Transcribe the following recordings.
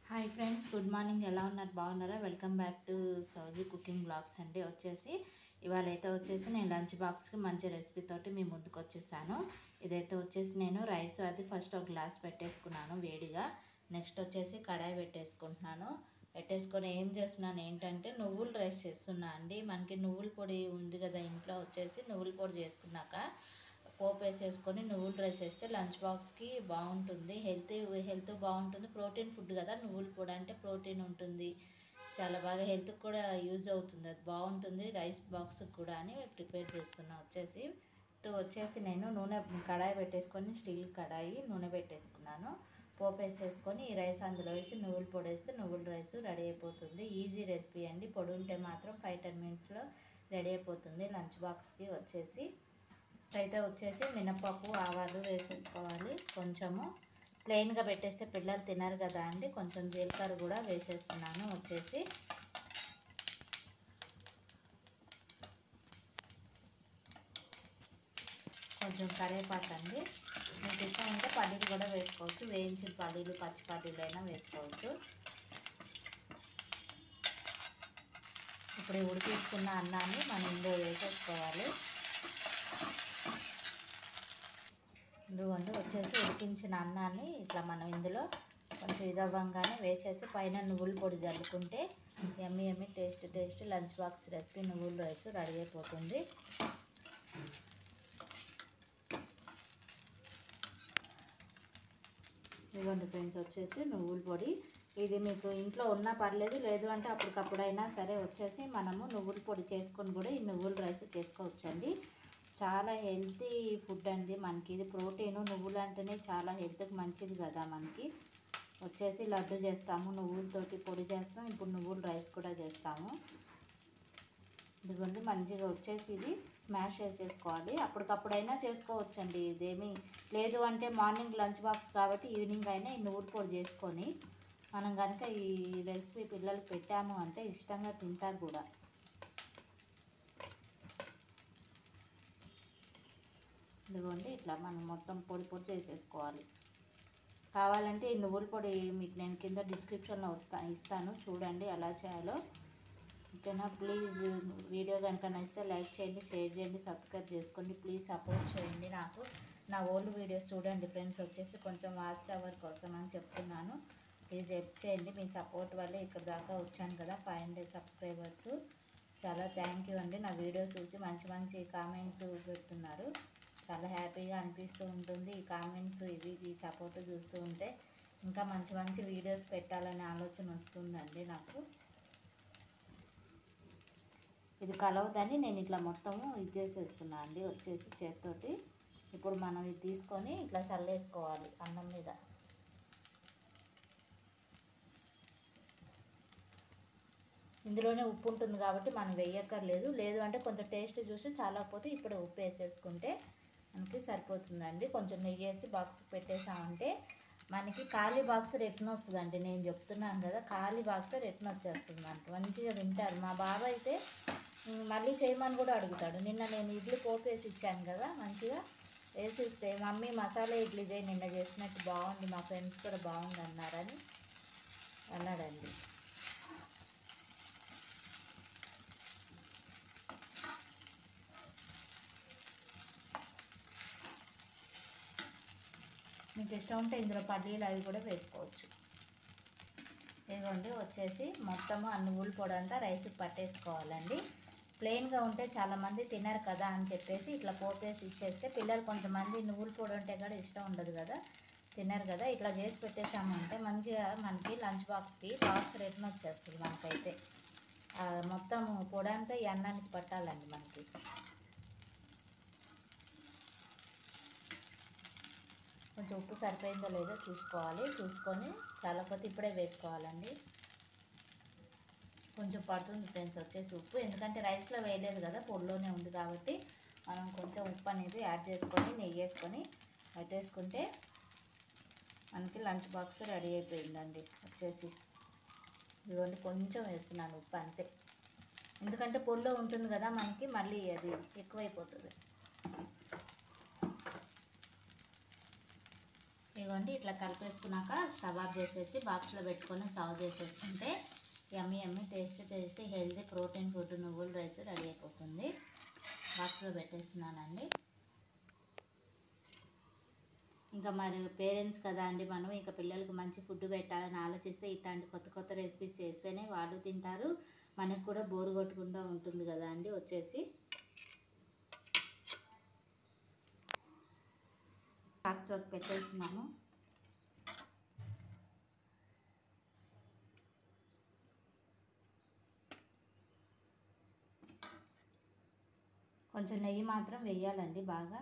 Hi friends, good morning. ఎలా ఉన్నారు? బాగున్నారా? Welcome back to Sowji cooking blogs అండి. ఇవాళ అయితే నేను లంచ్ బాక్స్కి మంచి రెసిపీ తోటి మీ ముందుకు వచ్చేసాను. ఇదైతే నేను రైస్ అది ఫస్ట్ ఒక గ్లాస్ పెట్టేసుకున్నాను వేడిగా. నెక్స్ట్ కడాయి పెట్టేసుకొని ఏం చేస్తున్నాను ఏంటంటే నువ్వుల రైస్ చేస్తున్నా అండి. మనకి నువ్వుల పొడి ఉంది కదా ఇంట్లో. నువ్వుల పొడి చేసుకున్నాక పోపు వేసేసుకొని నువ్వుల రైస్ వేస్తే లంచ్ బాక్స్కి బాగుంటుంది. హెల్త్ బాగుంటుంది. ప్రోటీన్ ఫుడ్ కదా నువ్వుల పొడి అంటే, ప్రోటీన్ ఉంటుంది. చాలా బాగా హెల్త్కి కూడా యూజ్ అవుతుంది. అది బాగుంటుంది రైస్ బాక్స్కి కూడా అని ప్రిపేర్ చేస్తున్నా. నేను నూనె కడాయి పెట్టేసుకొని, స్టీల్ కడాయి నూనె పెట్టేసుకున్నాను. పోపు వేసేసుకొని ఈ రైస్ అందులో వేసి నువ్వుల పొడి వేస్తే నువ్వుల రైస్ రెడీ అయిపోతుంది. ఈజీ రెసిపీ అండి. పొడి ఉంటే మాత్రం 5-10 మినిట్స్లో రెడీ అయిపోతుంది లంచ్ బాక్స్కి. మినపప్పు ఆవాలు వేసేసుకోవాలి. కొంచెము ప్లెయిన్గా పెట్టేస్తే పిల్లలు తినరు కదా అండి. కొంచెం జీలకర్ర కూడా వేసేస్తున్నాను. కొంచెం కరివేపాకు అండి. మీకు ఇష్టం ఉంటే పల్లీలు కూడా వేసుకోవచ్చు. వేయించిన పల్లీలు, పచ్చి పల్లీలు అయినా వేసుకోవచ్చు. ఇప్పుడు ఉడికిస్తున్న అన్నాన్ని మనం ఇందులో వేసేసుకోవాలి. ఉడికించిన అన్నాన్ని ఇట్లా మనం ఇందులో కొంచెం ఇదవ్వంగానే వేసేసి పైన నువ్వుల పొడి జల్లుకుంటే యమ్మీ టేస్ట్ లంచ్ బాక్స్ రెసిపీ నువ్వుల రైస్ రెడీ అయిపోతుంది. ఇదిగోండి ఫ్రెండ్స్, నువ్వుల పొడి. ఇది మీకు ఇంట్లో ఉన్నా పర్లేదు, లేదు అంటే అప్పటికప్పుడైనా సరే మనము నువ్వుల పొడి చేసుకొని కూడా ఈ నువ్వుల రైస్ చేసుకోవచ్చండి. చాలా హెల్తీ ఫుడ్ అండి. మనకి ఇది ప్రోటీను. నువ్వులు అంటేనే చాలా హెల్త్కి మంచిది కదా. మనకి లడ్డు చేస్తాము, నువ్వులతోటి పొడి చేస్తాం. ఇప్పుడు నువ్వుల రైస్ కూడా చేస్తాము. ఇదిగోండి మంచిగా ఇది స్మాష్ చేసేసుకోవాలి. అప్పటికప్పుడైనా చేసుకోవచ్చండి. ఇదేమీ లేదు అంటే మార్నింగ్ లంచ్ బాక్స్ కాబట్టి ఈవినింగ్ అయినా ఈ నువ్వుల పొడి చేసుకొని మనం కనుక ఈ రెసిపీ పిల్లలకు పెట్టాము అంటే ఇష్టంగా తింటారు కూడా. ఇదిగోండి ఇట్లా మనం మొత్తం పొడి చేసేసుకోవాలి. కావాలంటే ఈ నువ్వుల పొడి మీకు నేను కింద డిస్క్రిప్షన్లో ఇస్తాను, చూడండి ఎలా చేయాలో. ఓకేనా? ప్లీజ్ వీడియో కనుక నచ్చితే లైక్ చేయండి, షేర్ చేయండి, సబ్స్క్రైబ్ చేసుకోండి. ప్లీజ్ సపోర్ట్ చేయండి నాకు. నా ఓల్డ్ వీడియోస్ చూడండి ఫ్రెండ్స్. కొంచెం వాచ్ అవర్ కోసం అని చెప్తున్నాను. ప్లీజ్ హెల్ప్ చేయండి. మీ సపోర్ట్ వల్లే ఇక్కడ దాకా వచ్చాను కదా, 500 సబ్స్క్రైబర్స్. చాలా థ్యాంక్ యూ అండి. నా వీడియోస్ చూసి మంచి కామెంట్స్ పెడుతున్నారు. చాలా హ్యాపీగా అనిపిస్తూ ఉంటుంది. ఈ కామెంట్స్ ఈ సపోర్ట్ చూస్తూ ఉంటే ఇంకా మంచి వీడియోస్ పెట్టాలనే ఆలోచన వస్తుందండి నాకు. ఇది కలవదని నేను ఇట్లా మొత్తము చేసేస్తున్నా అండి. చేతితోటి ఇప్పుడు మనం ఇది తీసుకొని ఇట్లా చల్లేసుకోవాలి అన్నం మీద. ఇందులోనే ఉప్పు ఉంటుంది కాబట్టి మనం వేయక్కర్లేదు. లేదు అంటే కొంచెం టేస్ట్ చూసి చాలకపోతే ఇప్పుడు ఉప్పు వేసేసుకుంటే మనకి సరిపోతుందండి. కొంచెం నెయ్యి వేసి బాక్స్ పెట్టేసామంటే మనకి ఖాళీ బాక్స్ రిటర్న్ వస్తుందండి. నేను చెప్తున్నాను కదా, ఖాళీ బాక్స్ రిటర్న్ వచ్చేస్తుంది. మనకి మంచిగా తింటారు. మా బాబాయ్ అయితే మళ్ళీ చేయమని కూడా అడుగుతాడు. నిన్న నేను ఇడ్లీ పోపు వేసి ఇచ్చాను కదా, మంచిగా వేసిస్తే మమ్మీ మసాలా ఇడ్లీ చేయి, నిన్న చేసినట్టు బాగుంది, మా ఫ్రెండ్స్ కూడా బాగుంది అన్నాడండి. మీకు ఇష్టం ఉంటే ఇందులో పల్లీలు అవి కూడా వేసుకోవచ్చు. ఇదిగోండి మొత్తము ఆ నువ్వుల పొడి అంతా రైస్కి పట్టేసుకోవాలండి. ప్లెయిన్గా ఉంటే చాలామంది తినరు కదా అని చెప్పేసి ఇట్లా పోపేసి ఇచ్చేస్తే పిల్లలు కొంతమంది నువ్వుల పొడి ఉంటే కూడా ఇష్టం ఉండదు కదా, తినరు కదా. ఇట్లా చేసి పెట్టేసామంటే మంచిగా మనకి లంచ్ బాక్స్కి బాక్స్ రిటర్న్ వచ్చేస్తుంది. మనకైతే మొత్తం పొడి అంతా ఈ అన్నానికి పట్టాలండి. మనకి కొంచెం ఉప్పు సరిపోయిందో లేదో చూసుకొని చాలాపోతే ఇప్పుడే వేసుకోవాలండి. కొంచెం పడుతుంది ఫ్రెండ్స్ ఉప్పు, ఎందుకంటే రైస్లో వేయలేదు కదా, పొడిలోనే ఉంది కాబట్టి మనం కొంచెం ఉప్పు అనేది యాడ్ చేసుకొని నెయ్యి వేసుకొని పెట్టేసుకుంటే మనకి లంచ్ బాక్స్ రెడీ అయిపోయిందండి. ఇదిగోండి కొంచెం వేస్తున్నాను ఉప్పు అంతే, ఎందుకంటే పొడిలో ఉంటుంది కదా మనకి, మళ్ళీ అది ఎక్కువైపోతుంది. ఇదిగోండి ఇట్లా కలిపేసుకున్నాక స్టవ్ ఆఫ్ చేసేసి బాక్స్లో పెట్టుకొని సర్వ్ చేసేసుకుంటే yummy yummy tasty healthy protein food నువ్వుల రైస్ రెడీ అయిపోతుంది. బాక్స్లో పెట్టేస్తున్నానండి. ఇంకా మరి పేరెంట్స్ కదా అండి, మనం ఇక పిల్లలకు మంచి ఫుడ్ పెట్టాలని ఆలోచిస్తే ఇట్లాంటి కొత్త రెసిపీస్ చేస్తేనే వాళ్ళు తింటారు, మనకు కూడా బోరు కొట్టకుండా ఉంటుంది కదా అండి. వచ్చేసి బాక్స్లోకి పెట్టేస్తున్నాము. కొంచెం నెయ్యి మాత్రం వేయాలండి. బాగా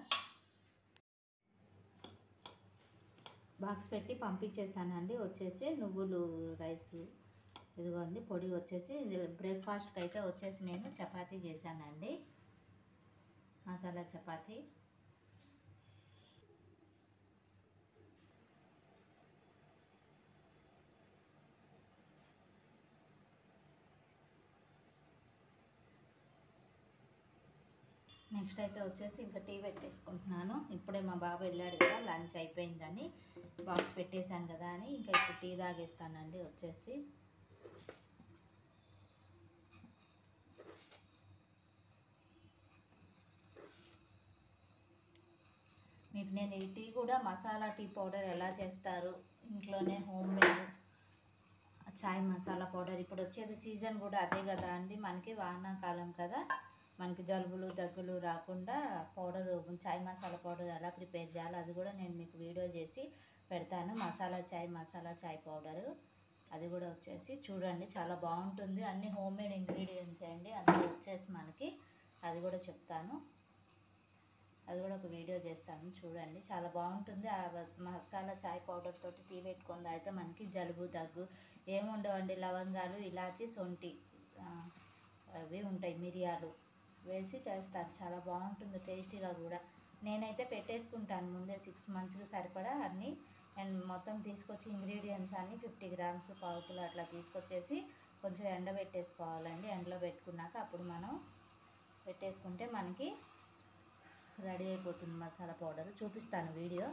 బాక్స్ పెట్టి పంపించేసానండి. వచ్చేసి నువ్వులు రైసు ఇదిగోండి పొడి వచ్చేసి బ్రేక్ఫాస్ట్కి అయితే వచ్చేసి నేను చపాతీ చేశానండి, మసాలా చపాతీ. నెక్స్ట్ అయితే వచ్చేసి ఇంకా టీ పెట్టేసుకుంటున్నాను. ఇప్పుడే మా బాబు వెళ్ళాడు కదా, లంచ్ అయిపోయిందని బాక్స్ పెట్టేశాను కదా అని ఇంకా ఇప్పుడు టీ తాగేస్తానండి. వచ్చేసి మీకు నేను ఈ టీ కూడా మసాలా టీ పౌడర్ ఎలా చేస్తారు ఇంట్లోనే హోమ్ మేడ్ చాయ్ మసాలా పౌడర్, ఇప్పుడు వచ్చేది సీజన్ కూడా అదే కదా అండి, మనకి వానాకాలం కదా, మనకి జలుబులు దగ్గులు రాకుండా పౌడర్ చాయ్ మసాలా పౌడర్ ఎలా ప్రిపేర్ చేయాలో అది కూడా నేను మీకు వీడియో చేసి పెడతాను. మసాలా చాయ్ పౌడరు అది కూడా వచ్చేసి చూడండి చాలా బాగుంటుంది. అన్ని హోమ్ మేడ్ ఇంగ్రీడియంట్స్ అండి, అందులో వచ్చేసి మనకి అది కూడా చెప్తాను, అది కూడా ఒక వీడియో చేస్తాను చూడండి. చాలా బాగుంటుంది. ఆ మసాలా చాయ్ పౌడర్ తోటి టీ పెట్టుకుంది అయితే మనకి జలుబు దగ్గు ఏముండవండి. లవంగాలు, ఇలాచి, సొంటి అవి ఉంటాయి, మిరియాలు వేసి చేస్తారు. చాలా బాగుంటుంది టేస్టీగా కూడా. నేనైతే పెట్టేసుకుంటాను ముందే 6 monthsకి సరిపడా అన్నీ, అండ్ మొత్తం తీసుకొచ్చి ఇంగ్రీడియంట్స్ అన్నీ 50 grams పావు కిలో అట్లా తీసుకొచ్చేసి కొంచెం ఎండబెట్టేసుకోవాలండి. ఎండలో పెట్టుకున్నాక అప్పుడు మనం పెట్టేసుకుంటే మనకి రెడీ అయిపోతుంది మసాలా పౌడర్. చూపిస్తాను వీడియో.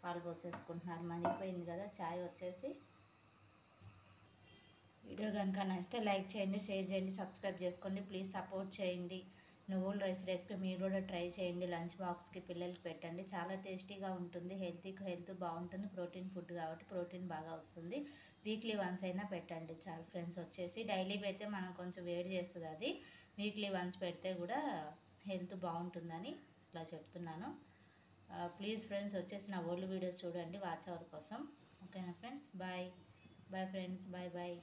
పాలు పోసేసుకుంటున్నారు, మరిగిపోయింది కదా చాయ్ వచ్చేసి. వీడియో కనుక నచ్చితే లైక్ చేయండి, షేర్ చేయండి, సబ్స్క్రైబ్ చేసుకోండి, ప్లీజ్ సపోర్ట్ చేయండి. నువ్వుల రైస్ రెసిపీ మీరు కూడా ట్రై చేయండి, లంచ్ బాక్స్కి పిల్లలకి పెట్టండి. చాలా టేస్టీగా ఉంటుంది, హెల్త్ బాగుంటుంది, ప్రోటీన్ ఫుడ్ కాబట్టి ప్రోటీన్ బాగా వస్తుంది. వీక్లీ వన్స్ అయినా పెట్టండి చాలా ఫ్రెండ్స్. వచ్చేసి డైలీ పెడితే మనం కొంచెం వేడి చేస్తుంది, అది వీక్లీ వన్స్ పెడితే కూడా హెల్త్ బాగుంటుందని ఇట్లా చెప్తున్నాను. ప్లీజ్ ఫ్రెండ్స్ వచ్చేసి నా ఓల్డ్ వీడియోస్ చూడండి వాచ్ అవర్ కోసం. ఓకేనా ఫ్రెండ్స్, బాయ్ ఫ్రెండ్స్, బాయ్.